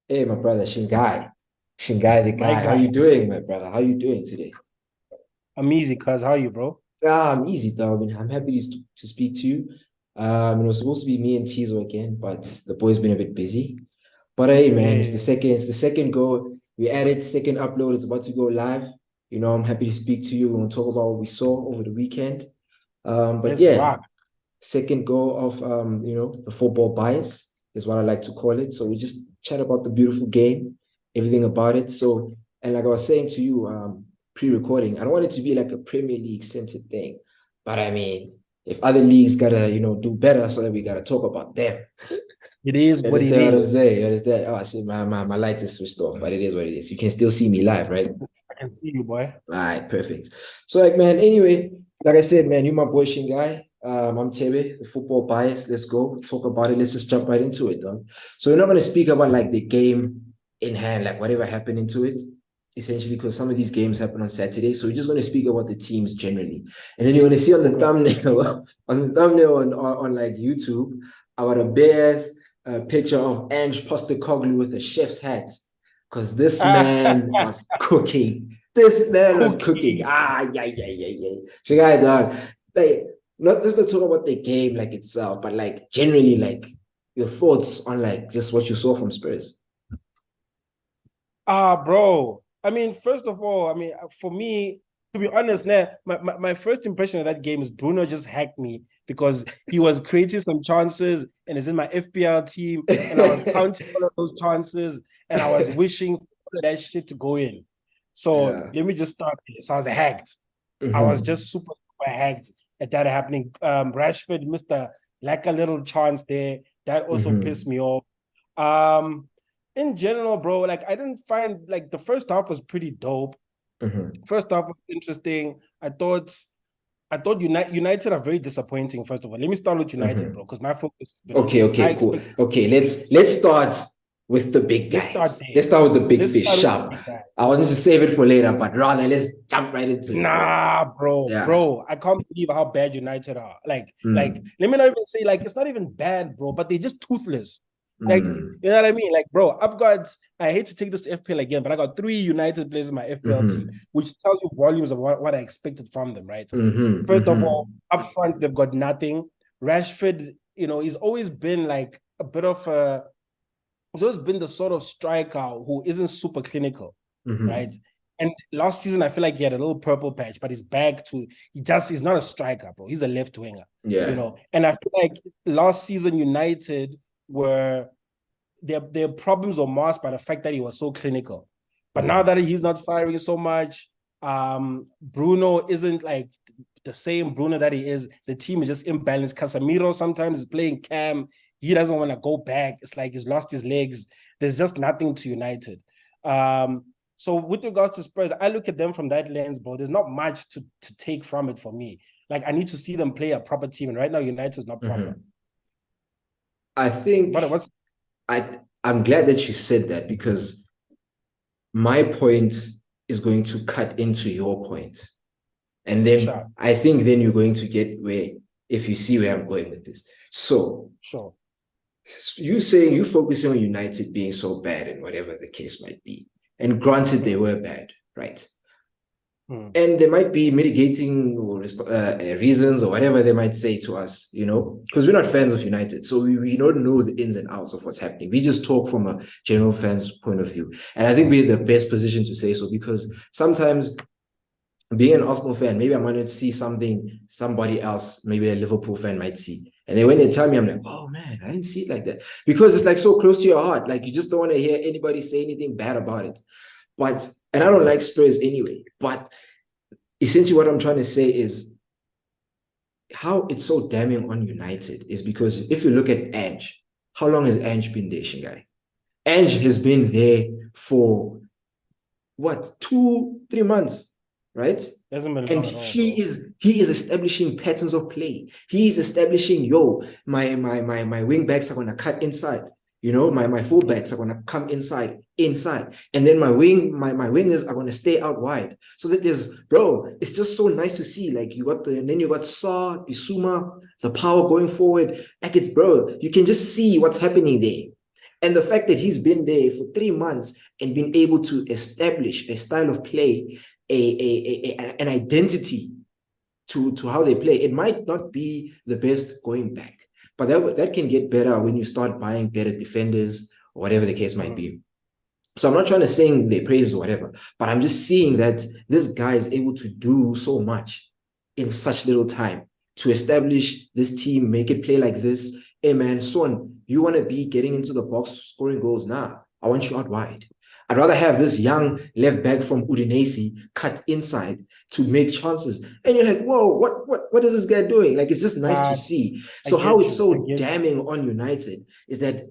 Hey, my brother, Shingai. Shingai the My guy. How guy. you doing, my brother? How you doing today? I'm easy, cuz. How you, bro? I'm easy, though. I mean, I'm happy to speak to you. It was supposed to be me and Thizo again, but the boy's been a bit busy. But hey, man, Yeah. it's the second go. We added second upload. It's about to go live. I'm happy to speak to you. We're gonna talk about what we saw over the weekend. But Let's yeah, rock. second goal of the football bias is what I like to call it. So we just chat about the beautiful game, everything about it. So, and like I was saying to you pre-recording, I don't want it to be like a Premier League centered thing, but I mean, if other leagues gotta do better, so that we gotta talk about them. It is You what it understand what I'm is. saying? You understand? Oh shit, my light is switched off, but it is what it is. You can still see me live, right? I can see you, boy. All right, perfect. So, like, man, anyway, like I said, man, you my boy Shingai. I'm Thebe, the football bias. Let's go talk about it. Let's just jump right into it, dog. So we're not going to speak about like the game in hand, like whatever happened into it, essentially, because some of these games happen on Saturday. So we're just going to speak about the teams generally, and then you're going to see on the Okay. thumbnail, on like YouTube, about a Bears picture of Ange Postecoglou with a chef's hat, because this man was cooking. This man was cooking. Cookie. Yeah, yeah, yeah, yeah. So, guy, dog, like, not let's not talk about the game like itself, but like generally, like your thoughts on like just what you saw from Spurs. Bro. I mean, first of all, for me, to be honest, nah, my first impression of that game is Bruno just hacked me because he was creating some chances and is in my FPL team, and I was counting all of those chances and I was wishing for that shit to go in. So Yeah. let me just start there. So I was hacked. I was Mm-hmm. just super hacked at that happening. Rashford missed a little chance there. That also pissed Mm-hmm. me off. Um, in general, bro, like I didn't find like the first half was pretty dope. Mm-hmm. First half was interesting. I thought United are very disappointing. First of all, let me start with United, bro, Mm-hmm. because my focus has been on Okay, them. I okay, cool. expect. Okay, let's start with the big Let's start guys. there. Let's start with the big Let's fish. start with Sharp. the guy. I wanted to save it for later, but rather let's jump right into it, bro. Nah, bro, Yeah. bro, I can't believe how bad United are. Mm. Let me not even say like it's not even bad, bro, but they're just toothless. Like, Mm. you know what I mean? Like, bro, I hate to take this to FPL again, but I got three United players in my FPL team, Mm-hmm. which tells you volumes of what I expected from them, right? Mm-hmm. First of Mm-hmm. all, up front, they've got nothing. Rashford, he's always been like a bit of a, he's always been the sort of striker who isn't super clinical, right? Mm-hmm. And last season, I feel like he had a little purple patch, but he's back to he's not a striker, bro. He's a left winger. Yeah. And I feel like last season United were their problems were masked by the fact that he was so clinical. But now Mm-hmm. that he's not firing so much, Bruno isn't like the same Bruno that he is. The team is just imbalanced. Casemiro sometimes is playing cam. He doesn't want to go back. It's like he's lost his legs. There's just nothing to United. So with regards to Spurs, I look at them from that lens, bro. There's not much to take from it for me. Like I need to see them play a proper team, and right now United is not proper. Mm-hmm. I think What's I'm glad that you said that because my point is going to cut into your point. And then sure, I think then you're going to get where, if you see where I'm going with this. So sure. you saying you focusing on United being so bad and whatever the case might be. And granted, they were bad, right? Mm. And there might be mitigating or reasons or whatever they might say to us, because we're not fans of United. So we don't know the ins and outs of what's happening. We just talk from a general fan's point of view. And I think we're in the best position to say so because sometimes being an Arsenal fan, maybe I might not see something somebody else, maybe a Liverpool fan might see. And then when they tell me, I'm like, oh man, I didn't see it like that. Because it's like so close to your heart. Like you just don't want to hear anybody say anything bad about it. And I don't like Spurs anyway. But essentially what I'm trying to say is how it's so damning on United is because if you look at Ange, how long has Ange been there, Shingai? Ange has been there for what, 2, 3 months, right? Hasn't been And long at all, bro. he is establishing patterns of play. He is establishing, my wing backs are gonna cut inside. My full backs are gonna come inside, and then my wingers are gonna stay out wide. So that it's just so nice to see. Like and then you got Saw, Bisuma, the power going forward. Like it's bro, you can just see what's happening there. And the fact that he's been there for 3 months and been able to establish a style of play, an identity to how they play. It might not be the best going back, but that can get better when you start buying better defenders or whatever the case might be. So I'm not trying to sing their praises or whatever, but I'm just seeing that this guy is able to do so much in such little time to establish this team, make it play like this. Hey man, son, you want to be getting into the box, scoring goals? Nah, I want you out wide. I'd rather have this young left back from Udinese cut inside to make chances. And you're like, whoa, what is this guy doing? Like, it's just nice to see. So how it's so damning on United is that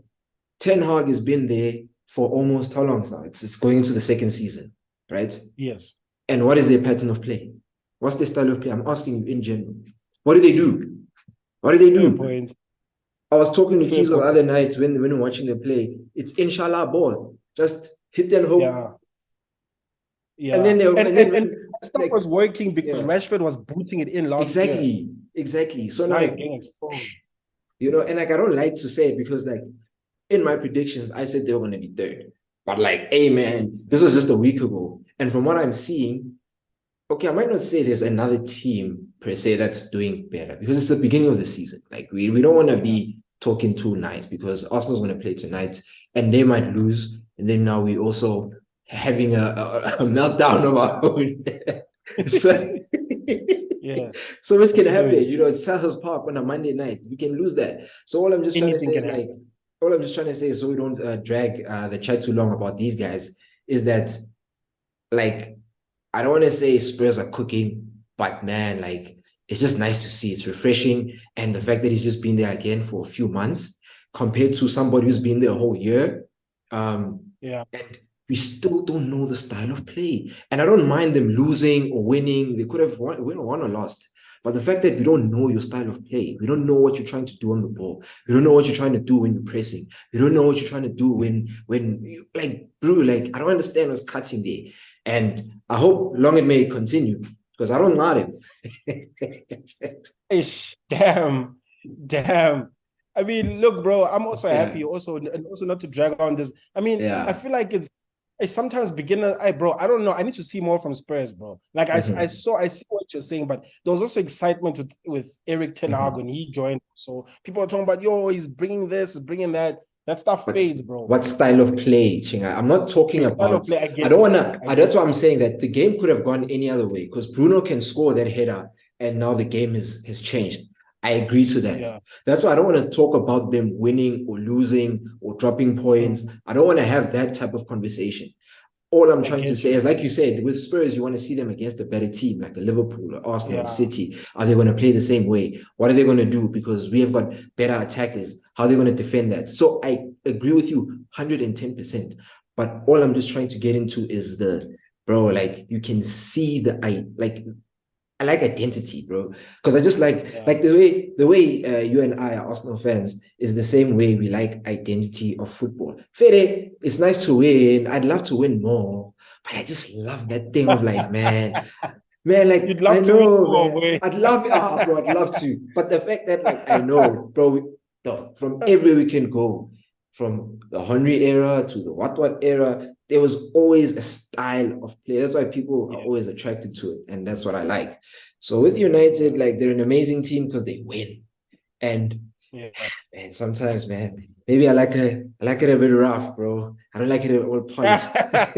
Ten Hag has been there for almost how long now? It's going into the second season, right? Yes. And what is their pattern of play? What's their style of play? I'm asking you in general. What do they do? What do they do? Point. I was talking to Thizo the other night when we were watching them play. It's inshallah ball. Just hit and hope. Yeah. And then stuff like, was working because Rashford was booting it in last year. Exactly. So now getting exposed. You know, and like I don't like to say it because like in my predictions, I said they were going to be third. But like, hey man, this was just a week ago. And from what I'm seeing, okay, I might not say there's another team per se that's doing better because it's the beginning of the season. Like we don't want to be talking too nice because Arsenal's going to play tonight and they might lose. And then now we also having a meltdown of our own. So, so which can happen, you know, it's Selhurst Park on a Monday night. We can lose that. So all I'm just trying to say is like, all I'm just trying to say is so we don't drag the chat too long about these guys is that like, I don't want to say Spurs are cooking, but man, like, it's just nice to see. It's refreshing. And the fact that he's just been there again for a few months compared to somebody who's been there a whole year. And we still don't know the style of play. And I don't mind them losing or winning. They could have won or lost. But the fact that we don't know your style of play, we don't know what you're trying to do on the ball. We don't know what you're trying to do when you're pressing. We don't know what you're trying to do when you, like, bro, like, I don't understand what's cutting there. And I hope long it may continue because I don't want it. Ish, damn. I mean, look, bro, I'm also happy also not to drag on this. I mean, I feel like it's sometimes beginner. Bro, I don't know. I need to see more from Spurs, bro. Like I see what you're saying, but there was also excitement with Erik ten Hag when he joined. So people are talking about, yo, he's bringing this, bringing that. That stuff fades, bro. What style of play, Chinga? I'm not talking about. I don't want to. That's why I'm saying that the game could have gone any other way because Bruno can score that header, and now the game has changed. I agree to that. Yeah. That's why I don't want to talk about them winning or losing or dropping points. I don't want to have that type of conversation. All I'm trying to say is, like you said, with Spurs, you want to see them against a better team, like a Liverpool or Arsenal or City. Are they going to play the same way? What are they going to do? Because we have got better attackers. How are they going to defend that? So I agree with you 110%. But all I'm just trying to get into is like you can see I like identity, bro. Because I just like the way you and I are Arsenal fans is the same way we like identity of football. Fede, it's nice to win. I'd love to win more, but I just love that thing of like, man, like you'd love to win more, man. I'd love to. But the fact that like I know, bro, from everywhere we can go, from the Henry era to the what era, there was always a style of play. That's why people are always attracted to it. And that's what I like. So with United, like they're an amazing team because they win. And sometimes, man, maybe I like it a bit rough, bro. I don't like it all polished. But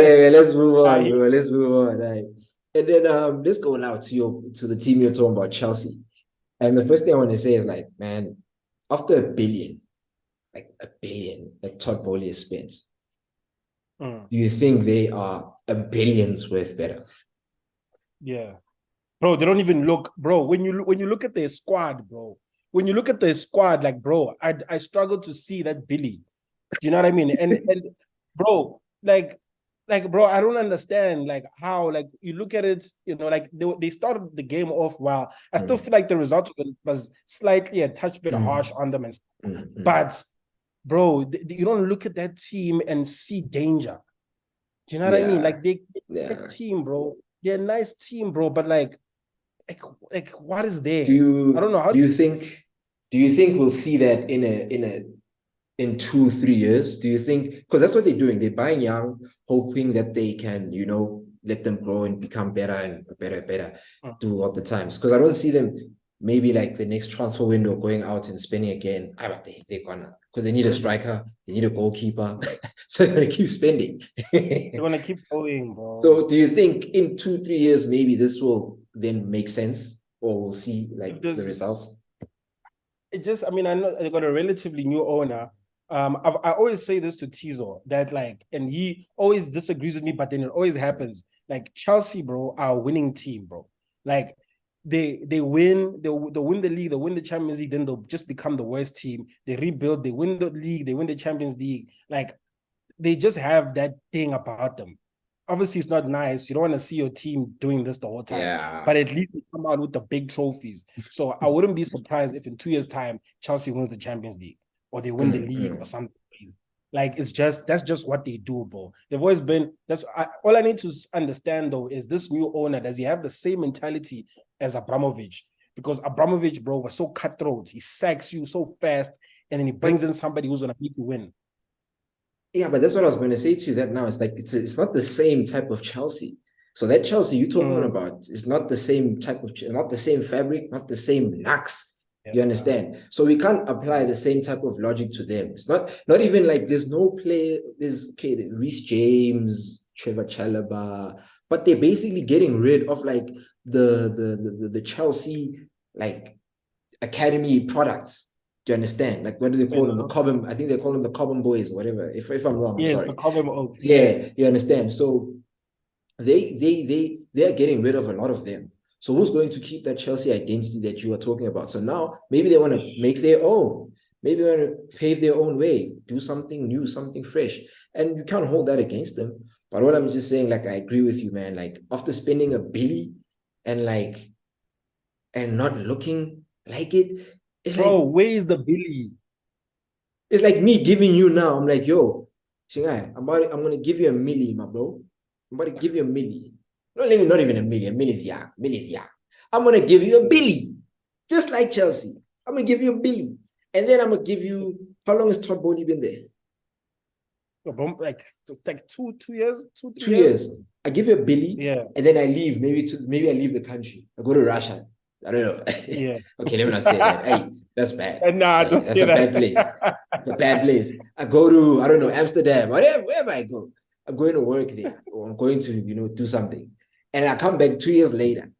anyway, let's move on, bro. Let's move on. Right. And then let's go now to the team you're talking about, Chelsea. And the first thing I want to say is like, man, after $1 billion, that Todd Bowley has spent, do you think they are $1 billion's worth better? Yeah. Bro, they don't even look, bro, when you look at their squad, bro, like, bro, I struggle to see that Billy. Do you know what I mean? And bro, like, bro, I don't understand, like, how, like, you look at it, you know, like, they started the game off well. I still feel like the result was slightly a touch bit harsh on them. But, bro, you don't look at that team and see danger. Do you know what I mean? Like, they're a nice team, bro. They're a nice team, bro. But, like what is there? I don't know. Do you think Do you think we'll see that in 2-3 years? Do you think, because that's what they're doing, they're buying young, hoping that they can, let them grow and become better and better through all the times? Because I don't see them maybe like the next transfer window going out and spending again. But they're gonna, because they need a striker, they need a goalkeeper, so they're gonna keep spending. They're gonna keep going, bro. So do you think in 2-3 years maybe this will then make sense, or we'll see like the results? It just, I mean, I know they got a relatively new owner. I always say this to Thizo, that like, and he always disagrees with me, but then it always happens. Like Chelsea, bro, are a winning team, bro. Like they win, they'll win the league, they'll win the Champions League, then they'll just become the worst team. They rebuild, they win the league, they win the Champions League. Like they just have that thing about them. Obviously, it's not nice. You don't want to see your team doing this the whole time. But at least they come out with the big trophies. So I wouldn't be surprised if in 2 years' time, Chelsea wins the Champions League or they win the league or something crazy. Like, that's just what they do, bro. They've always been, all I need to understand, though, is this new owner, does he have the same mentality as Abramovich? Because Abramovich, bro, was so cutthroat. He sacks you so fast, and then he brings in somebody who's going to make you win. Yeah, but that's what I was going to say to you. That now it's like it's not the same type of Chelsea. So that Chelsea you're talking about is not the same type of, not the same fabric, not the same lux. You understand? So we can't apply the same type of logic to them. It's not even like there's no play. There's Reece James, Trevor Chalobah, but they're basically getting rid of like the Chelsea like academy products. Do you understand? Like, what do they call them? The Cobham, I think they call them the Cobham boys or whatever. If I'm wrong, I'm sorry. The Cobham Oaks. Yeah, you understand. So they are getting rid of a lot of them. So who's going to keep that Chelsea identity that you are talking about? So now maybe they want to make their own. Maybe they want to pave their own way, do something new, something fresh. And you can't hold that against them. But what I'm just saying, like, I agree with you, man. Like, after spending a billy and not looking like it, it's bro, like, where is the Billy? It's like me giving you now. I'm like, yo, Shingai, I'm gonna give you a milli, my bro. I'm about to give you a milli. Not even a milli. A milli's yeah. Milli's yeah. I'm gonna give you a billy, just like Chelsea. I'm gonna give you a billy, and then I'm gonna give you. How long has Todd Bowley been there? Like 2 years, 2 years. I give you a billy, yeah, and then I leave. Maybe I leave the country. I go to Russia. I don't know. Yeah. Okay, let me not say that. Hey, that's bad. Nah, don't that's say a that. bad place. It's a bad place. I go to, I don't know, Amsterdam, wherever I go. I'm going to work there, or I'm going to, do something. And I come back 2 years later.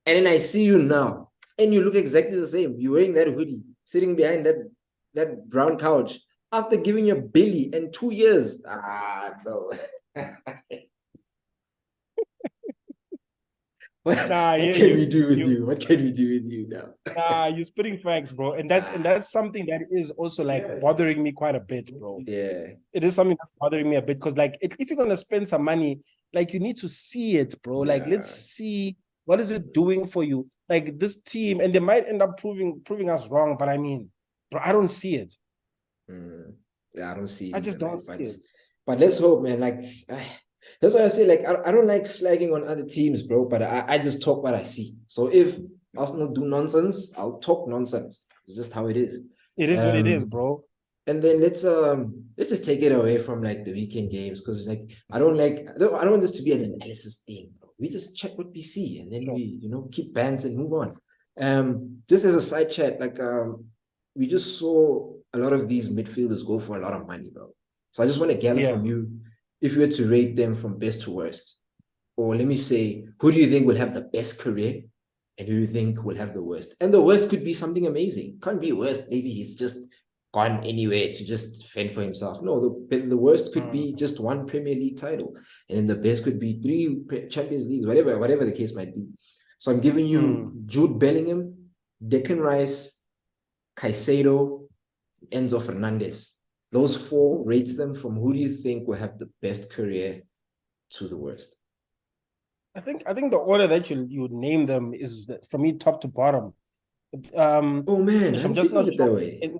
And then I see you now. And you look exactly the same. You're wearing that hoodie, sitting behind that brown couch after giving you a billy in 2 years. No. What can we do with you? What can we do with you now? You're spitting facts, bro. And that's something that is also like bothering me quite a bit, bro. Yeah. It is something that's bothering me a bit because like if you're gonna spend some money, like you need to see it, bro. Like let's see what is it doing for you. Like this team, and they might end up proving us wrong, but I mean, bro, I don't see it. Yeah, I don't see it. I just don't see it. But let's hope, man. Like that's why I say, like, I don't like slagging on other teams, bro, but I just talk what I see. So if Arsenal do nonsense, I'll talk nonsense. It's just how it is. It is what it is, bro. And then let's just take it away from like the weekend games, because like I don't want this to be an analysis thing, bro. We just check what we see and then we keep bands and move on. Just as a side chat, like we just saw a lot of these midfielders go for a lot of money, bro. So I just want to gather from you, if you were to rate them from best to worst, or let me say, who do you think will have the best career and who do you think will have the worst? And the worst could be something amazing. Can't be worst. Maybe he's just gone anywhere to just fend for himself. No, the worst could be just one Premier League title. And then the best could be 3 Champions Leagues, whatever the case might be. So I'm giving you Jude Bellingham, Declan Rice, Caicedo, Enzo Fernandes. Those 4, rates them from who do you think will have the best career to the worst? I think the order that you would name them is, for me, top to bottom. Oh man, I'm just not that way.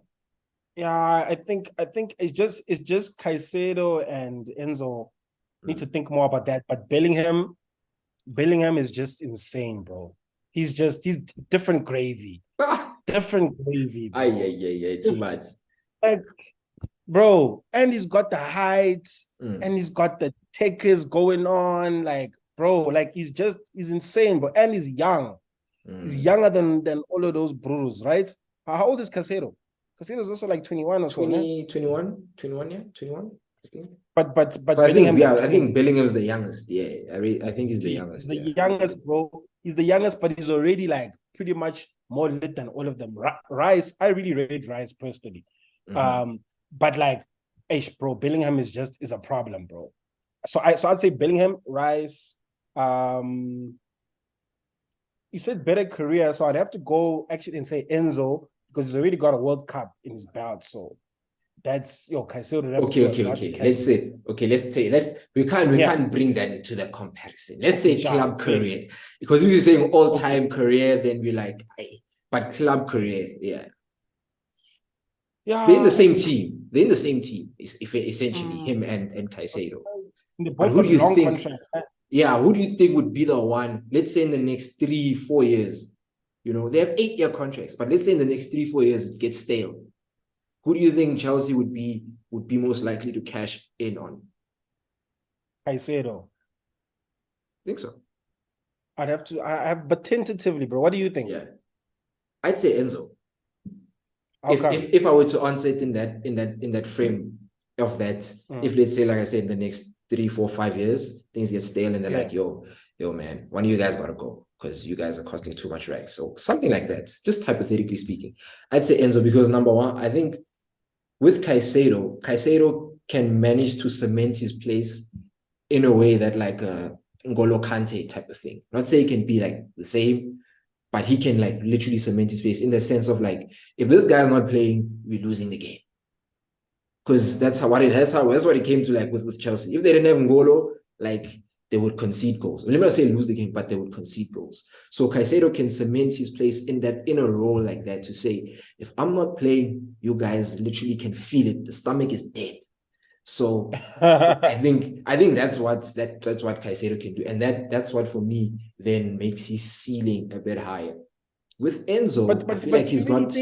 I think it's just Caicedo and Enzo need to think more about that. But Bellingham is just insane, bro. He's different gravy. different gravy, bro. Too much. Like, bro, and he's got the height, Mm. and he's got the takers going on. Like, bro, like he's insane, bro. And he's young. He's younger than all of those bros, right? How old is Caicedo? Caicedo is also like 21 or so, 21, 21, I think. But I think, Bellingham's like I 20. think Bellingham's the youngest. Yeah, I think he's the youngest. He's the youngest, bro. He's the youngest, but he's already like pretty much more lit than all of them. Rice, I really rate Rice personally. But like, bro, Bellingham is a problem, bro. So I'd say Bellingham, Rice. You said better career, so I'd have to go actually and say Enzo because he's already got a World Cup in his belt. So that's Caicedo. Okay. We can't bring that into the comparison. Let's say club career. Because if you're saying all-time career, then we're like, hey, but club career, yeah. They're in the same team. Essentially, him and Caicedo. But who do you think? Yeah, who do you think would be the one? Let's say in the next 3-4 years, they have 8-year contracts, but let's say in the next 3-4 years it gets stale. Who do you think Chelsea would be most likely to cash in on? Caicedo. Think so? But tentatively, bro. What do you think? Yeah, I'd say Enzo. If I were to answer it in that frame of that, if let's say, like I said, in the next 3, 4, 5 years, things get stale and they're like, yo, man, one of you guys gotta go because you guys are costing too much racks. So something like that, just hypothetically speaking, I'd say Enzo because number one, I think with Caicedo can manage to cement his place in a way that like a N'Golo Kante type of thing. Not say he can be like the same, but he can like literally cement his place in the sense of like, if this guy's not playing, we're losing the game. Because that's what it came to like with Chelsea. If they didn't have N'Golo, like they would concede goals. Let me not say lose the game, but they would concede goals. So Caicedo can cement his place in a role like that to say, if I'm not playing, you guys literally can feel it. The stomach is dead. So I think that's what Caicedo can do, and that's what for me then makes his ceiling a bit higher. With Enzo, I feel like he's got.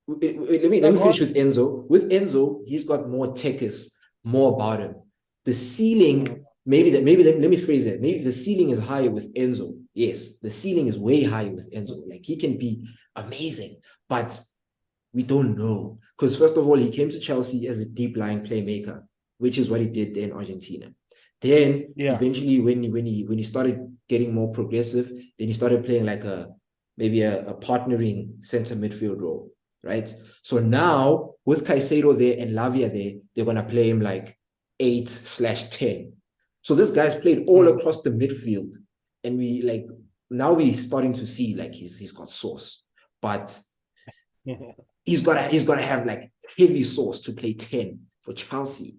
Let me finish with Enzo. With Enzo, he's got more techers, more about him. The ceiling, maybe let me phrase it. Maybe the ceiling is higher with Enzo. Yes, the ceiling is way higher with Enzo. Like he can be amazing, but we don't know. Because first of all, he came to Chelsea as a deep lying playmaker, which is what he did in Argentina. Then eventually when he started getting more progressive, then he started playing like maybe a partnering center midfield role. Right. So now with Caicedo there and Lavia there, they're gonna play him like 8/10. So this guy's played all across the midfield, and now we're starting to see like he's got sauce, but he's gotta have like heavy sauce to play 10 for Chelsea.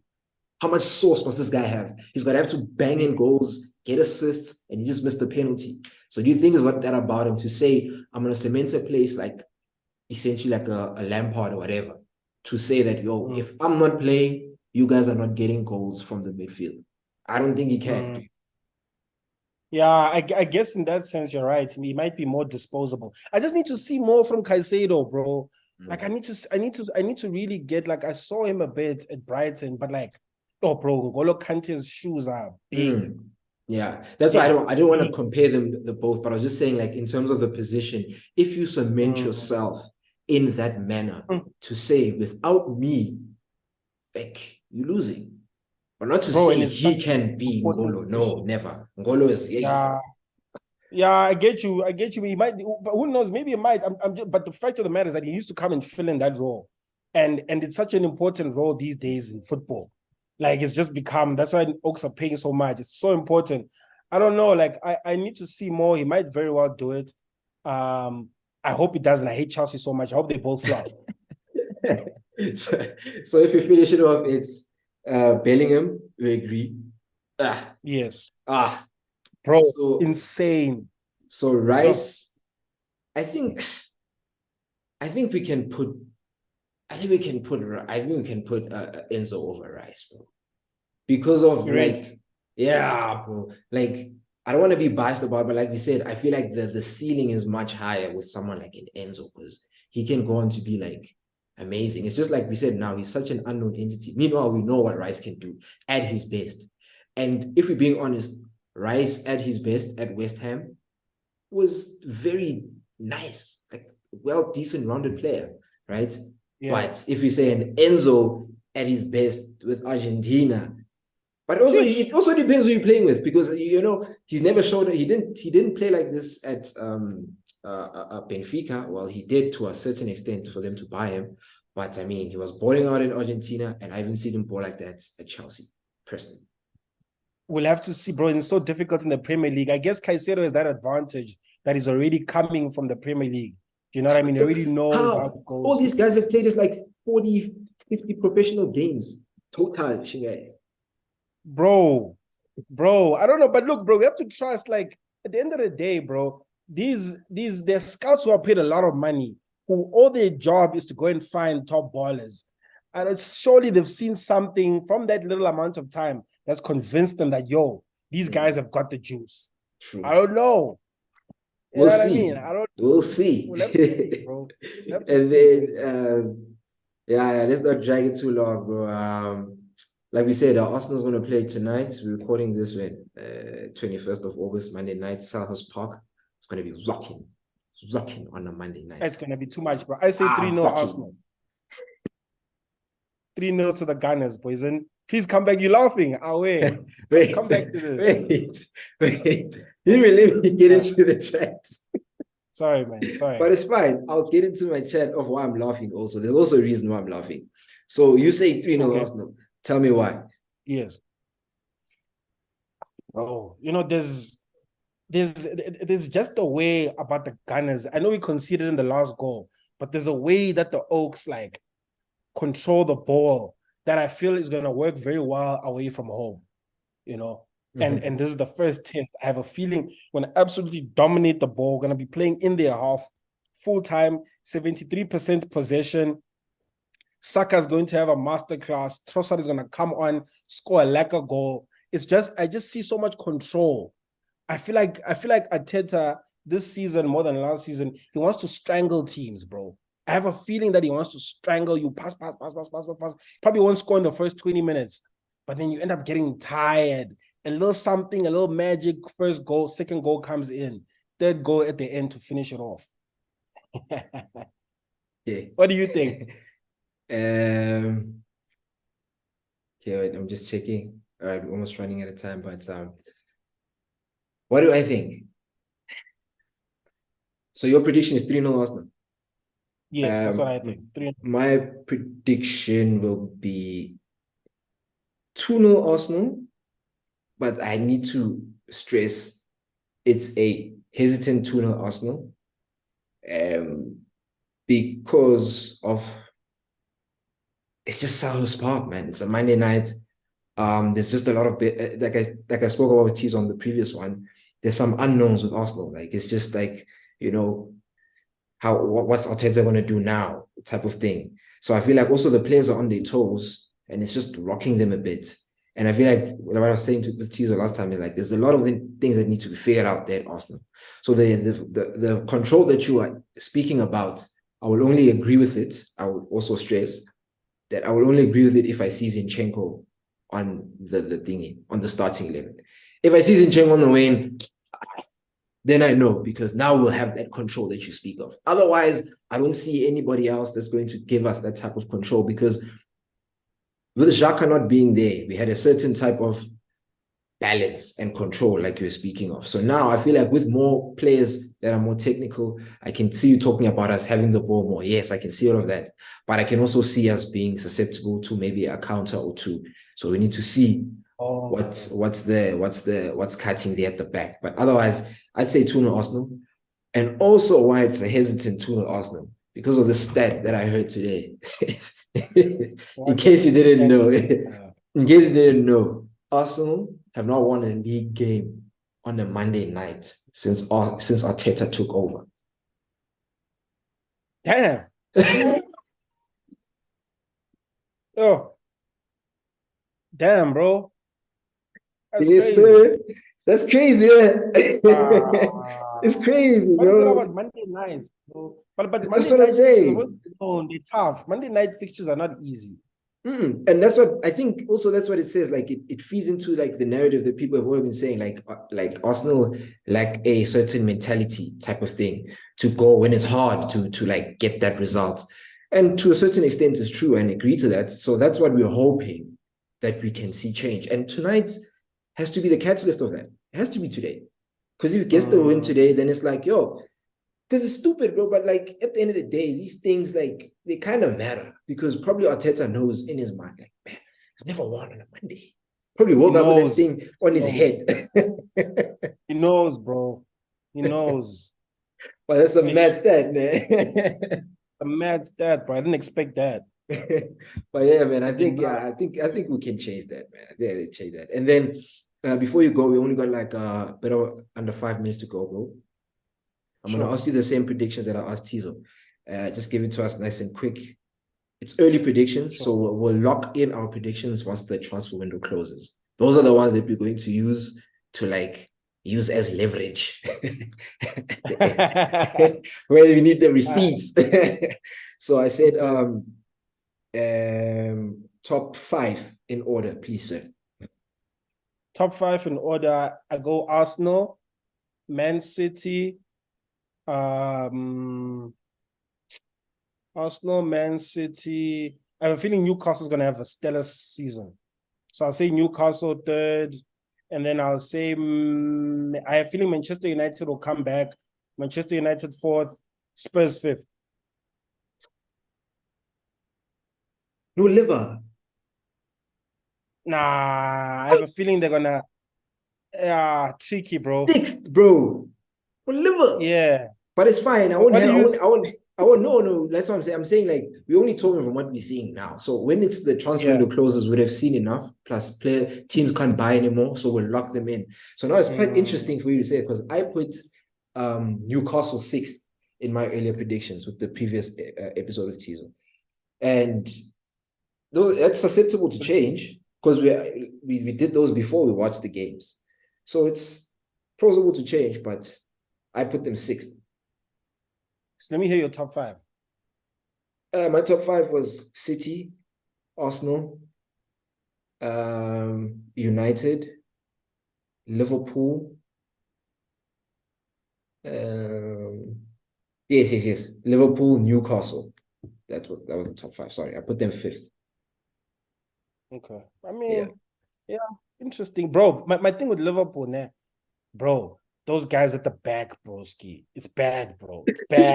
How much sauce must this guy have? He's gotta have to bang in goals, get assists, and he just missed the penalty. So do you think is what that about him to say I'm gonna cement a place like essentially like a Lampard or whatever, to say that, if I'm not playing, you guys are not getting goals from the midfield? I don't think he can. Yeah, I guess in that sense, you're right. He might be more disposable. I just need to see more from Caicedo, bro. Like I need to really get, like, I saw him a bit at Brighton, but like, bro, N'Golo Kante's shoes are big. Yeah, that's why I don't want to compare them the both, but I was just saying, like, in terms of the position, if you cement yourself in that manner to say, without me, like, you're losing. But not to say he can be N'Golo. No, never. N'Golo is Yeah, I get you. He might, but who knows? Maybe he might. But the fact of the matter is that he needs to come and fill in that role, and it's such an important role these days in football. Like it's just become. That's why Oaks are paying so much. It's so important. I don't know. Like I need to see more. He might very well do it. I hope he doesn't. I hate Chelsea so much. I hope they both flop. So if you finish it off, it's Bellingham. We agree. Yes. Bro, insane. So Rice, I think we can put Enzo over Rice, bro, because of bro. Like I don't want to be biased about it, but like we said, I feel like the ceiling is much higher with someone like an Enzo because he can go on to be like amazing. It's just like we said now, he's such an unknown entity. Meanwhile, we know what Rice can do at his best. And if we're being honest, Rice at his best at West Ham was very nice, like well, decent, rounded player, right? Yeah. But if we say an Enzo at his best with Argentina, but also it also depends who you're playing with because he's never shown he didn't play like this at Benfica. Well, he did to a certain extent for them to buy him, but I mean he was balling out in Argentina, and I haven't seen him ball like that at Chelsea personally. We'll have to see, bro. It's so difficult in the Premier League. I guess Caicedo has that advantage that he's already coming from the Premier League. Do you know what I mean? He already knows how it goes. All these guys have played just like 40, 50 professional games total, Shingai. Bro, I don't know, but look, bro, we have to trust. Like at the end of the day, bro, they're scouts who are paid a lot of money, who all their job is to go and find top ballers, and surely they've seen something from that little amount of time that's convinced them that these guys have got the juice. True. I don't know. We'll see. What I mean? We'll see. We'll have to see, bro. And then, let's not drag it too long, bro. Like we said, Arsenal's going to play tonight. We're recording this when 21st of August, Monday night, Selhurst Park. It's going to be rocking on a Monday night. It's going to be too much, bro. I say 3-0 Arsenal. 3-0 to the Gunners, boys. And please come back. You're laughing. Wait. Come back to this. Wait. You didn't let me get into the chat. Sorry, man. Sorry. But it's fine. I'll get into my chat of why I'm laughing also. There's also a reason why I'm laughing. So you say 3-0 Arsenal. Tell me why. Yes. Oh, there's just a way about the Gunners. I know we conceded in the last goal, but there's a way that the Oaks like control the ball that I feel is going to work very well away from home, And this is the first test. I have a feeling we're going to absolutely dominate the ball. We're going to be playing in their half, full time, 73% possession. Saka's going to have a masterclass. Trossard is going to come on, score a lacquer goal. I just see so much control. I feel like Arteta this season more than last season, he wants to strangle teams, bro. I have a feeling that he wants to strangle you, pass. Probably won't score in the first 20 minutes, but then you end up getting tired. A little something, a little magic. First goal, second goal comes in, third goal at the end to finish it off. Yeah. What do you think? Okay, wait, I'm just checking. All right, we're almost running out of time, but what do I think? So your prediction is 3-0 Arsenal? Yes, that's what I think. 3-0. My prediction will be 2-0 Arsenal, but I need to stress it's a hesitant 2-0 Arsenal because of it's just Selhurst Park, man. It's a Monday night. There's just a lot of like I spoke about with Thizo on the previous one. There's some unknowns with Arsenal. Like it's just like what's Arteta going to do now, type of thing. So I feel like also the players are on their toes, and it's just rocking them a bit. And I feel like what I was saying with Thizo last time is like there's a lot of things that need to be figured out there at Arsenal. So the control that you are speaking about, I will only agree with it. I will also stress that I will only agree with it if I see Zinchenko on the thingy, on the starting 11. If I see Zinchenko on the wing, then I know, because now we'll have that control that you speak of. Otherwise, I don't see anybody else that's going to give us that type of control, because with Xhaka not being there, we had a certain type of balance and control like you were speaking of. So now I feel like with more players that are more technical, I can see you talking about us having the ball more. Yes, I can see all of that. But I can also see us being susceptible to maybe a counter or two. So we need to see what's cutting there at the back. But otherwise, I'd say 2-0 Arsenal. And also why it's a hesitant 2-0 Arsenal, because of the stat that I heard today. In case you didn't know, Arsenal have not won a league game on a Monday night since Arteta took over. Damn. Oh. Damn, bro. That's yes, crazy. sir. That's crazy. Yeah? It's Ah, crazy, what is it bro. about Monday nights, bro? But That's Monday what I'm night fixtures are saying. always known, they're tough. Monday night fixtures are not easy. And that's what I think. Also, that's what it says. Like it feeds into like the narrative that people have always been saying. Like Arsenal lack a certain mentality type of thing to go when it's hard to like get that result. And to a certain extent, it's true and agree to that. So that's what we're hoping that we can see change. And tonight has to be the catalyst of that. It has to be today. Because if it gets the win today, then it's like, yo, because it's stupid, bro. But like at the end of the day, these things like they kind of matter because probably Arteta knows in his mind, like, man, I've never won on a Monday. Probably He woke up with that knows. thing on his head. He knows, bro. He knows. But that's a mad Ish. stat, man. A mad stat, bro. I didn't expect that. But yeah, man, I I did think not. I think we can change that, man. Yeah, they change that. And then before you go, we only got like better under 5 minutes to go, bro. I'm gonna Sure. ask you the same predictions that I asked Thizo. Just give it to us nice and quick. It's early predictions, Sure. so we'll lock in our predictions once the transfer window closes. Those are the ones that we're going to use as leverage where we need the receipts. So I said top 5 in order, please, sir. Top 5 in order. I go Arsenal, Man City, Arsenal, Man City. I have a feeling Newcastle's gonna have a stellar season. So I'll say Newcastle third, and then I'll say I have a feeling Manchester United will come back. Manchester United fourth, Spurs fifth. No liver. Nah, I have a feeling they're gonna. Tricky, bro. 6th, bro. No liver. Yeah, But it's fine. but what do you? No. That's what I'm saying. I'm saying like we're only talking from what we're seeing now. So when it's the transfer window closes, we'd have seen enough. Plus, teams can't buy anymore, so we'll lock them in. So now it's quite interesting for you to say because I put Newcastle 6th in my earlier predictions with the previous episode of Thizo, and that's susceptible to change because we did those before we watched the games, so it's plausible to change. But I put them 6th. So let me hear your top 5. My top 5 was City, Arsenal, United, Liverpool. Yes. Liverpool, Newcastle. That was the top 5. Sorry, I put them 5th. Okay. I mean, yeah, interesting, bro. My thing with Liverpool, now, bro, those guys at the back, broski, it's bad, bro. It's bad.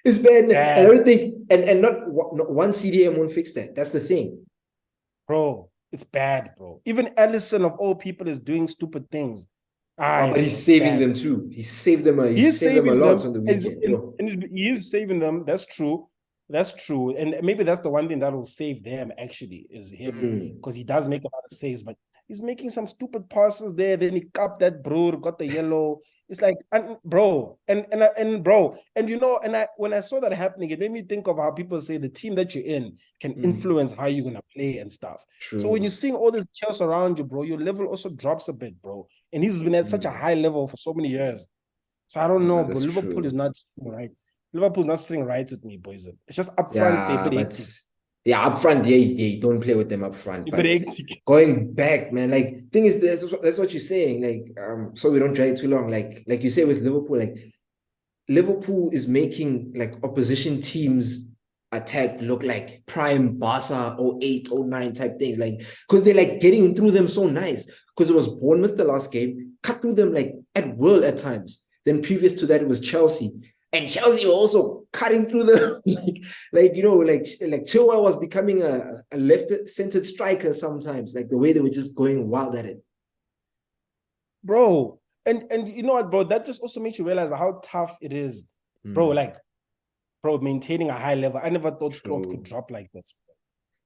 It's bad. And I don't think, and not one CDM won't fix that. That's the thing. Bro, it's bad, bro. Even Allison of all people is doing stupid things. But he's saving them too. He saved them. He saved them a lot on the weekend. And he's saving them. That's true. That's true. And maybe that's the one thing that will save them, actually, is him. Because he does make a lot of saves, but he's making some stupid passes there. Then he cupped that bro, got the yellow. It's like, bro, and bro, and when I saw that happening, it made me think of how people say the team that you're in can influence how you're gonna play and stuff. True. So when you're seeing all this chaos around you, bro, your level also drops a bit, bro. And he's been at such a high level for so many years. So I don't know, but Liverpool is not right. Liverpool's not sitting right with me, boys. It's just up front, up front, you don't play with them up front. But going back, man, like thing is that's what you're saying. Like, so we don't drag too long. Like you say with Liverpool, like Liverpool is making like opposition teams attack look like prime Barca 08, 09 type things. Like, because they're like getting through them so nice. Because it was Bournemouth the last game, cut through them like at will at times. Then previous to that, it was Chelsea. And Chelsea were also cutting through them, like Chilwell was becoming a left-centered striker sometimes, like the way they were just going wild at it. Bro, and you know what, bro? That just also makes you realize how tough it is, bro. Like, bro, maintaining a high level. I never thought Klopp could drop like this.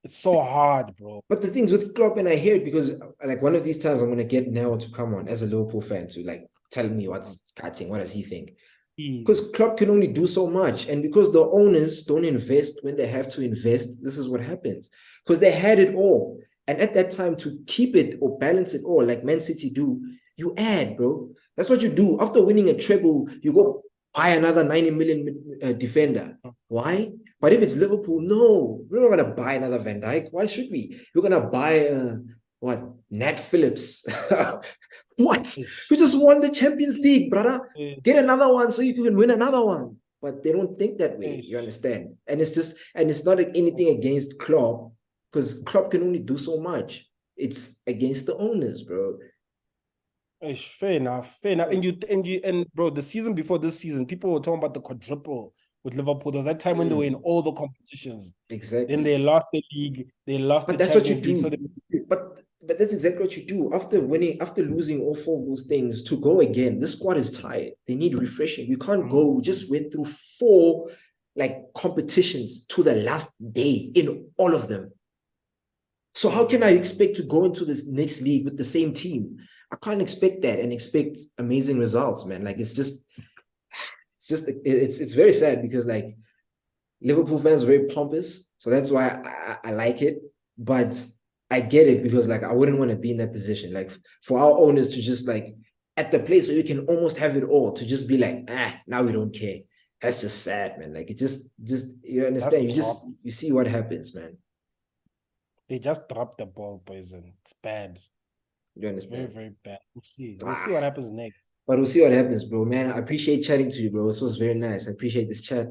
It's so hard, bro. But the things with Klopp, and I hear it because like one of these times I'm gonna get Nell to come on as a Liverpool fan to like tell me what's cutting, what does he think? Because Klopp can only do so much, and because the owners don't invest when they have to invest, this is what happens. Because they had it all, and at that time to keep it or balance it all, like Man City do, You add, bro. That's what you do. After winning a treble, you go buy another 90 million defender. Why? But if it's Liverpool, no, we're not gonna buy another Van Dijk. Why should we? We're gonna buy what? Nat Phillips. What? We just won the Champions League, brother. Get another one so you can win another one. But they don't think that way. You understand? And it's not anything against Klopp, because Klopp can only do so much. It's against the owners, bro. Fair enough. And bro, the season before this season, people were talking about the quadruple with Liverpool. There was that time when they were in all the competitions. Exactly. Then they lost the league. They lost but the that's what you Champions do. League. So but that's exactly what you do after losing all 4 of those things. To go again, this squad is tired. They need refreshing. You can't go. We just went through 4 competitions to the last day in all of them. So how can I expect to go into this next league with the same team? I can't expect that and expect amazing results, man. It's very sad, because Liverpool fans are very pompous, so that's why I like it. But I get it, because I wouldn't want to be in that position. For our owners to just at the place where we can almost have it all, to just be now we don't care. That's just sad, man. It just you understand. You see what happens, man. They just dropped the ball, boys, and it's bad. You understand? Very, very bad. We'll see what happens next. But we'll see what happens, bro. Man, I appreciate chatting to you, bro. This was very nice. I appreciate this chat.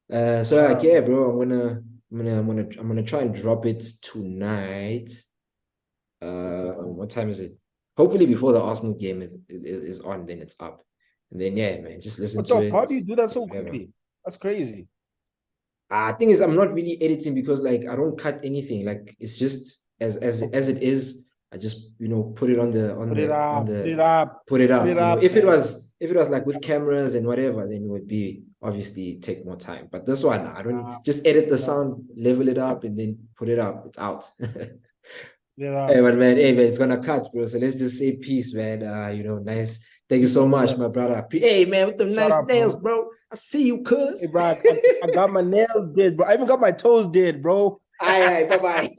Yeah, bro. I'm gonna try and drop it tonight. What time is it? Hopefully before the Arsenal game is on, then it's up. And then yeah, man, just listen to it. How do you do that so quickly? That's crazy. Thing is, I'm not really editing, because I don't cut anything. It's just as it is. I just put it up. If it was with cameras and whatever, then it would be obviously take more time. But this one, I don't just edit the sound, level it up, and then put it up. It's out. Hey, but man, it's gonna cut, bro. So let's just say peace, man. Nice. Thank you so much, my brother. Hey, man, with them nice nails, bro. I see you, cuz. Hey, bro, I got my nails did, bro. I even got my toes did, bro. Aye, bye-bye.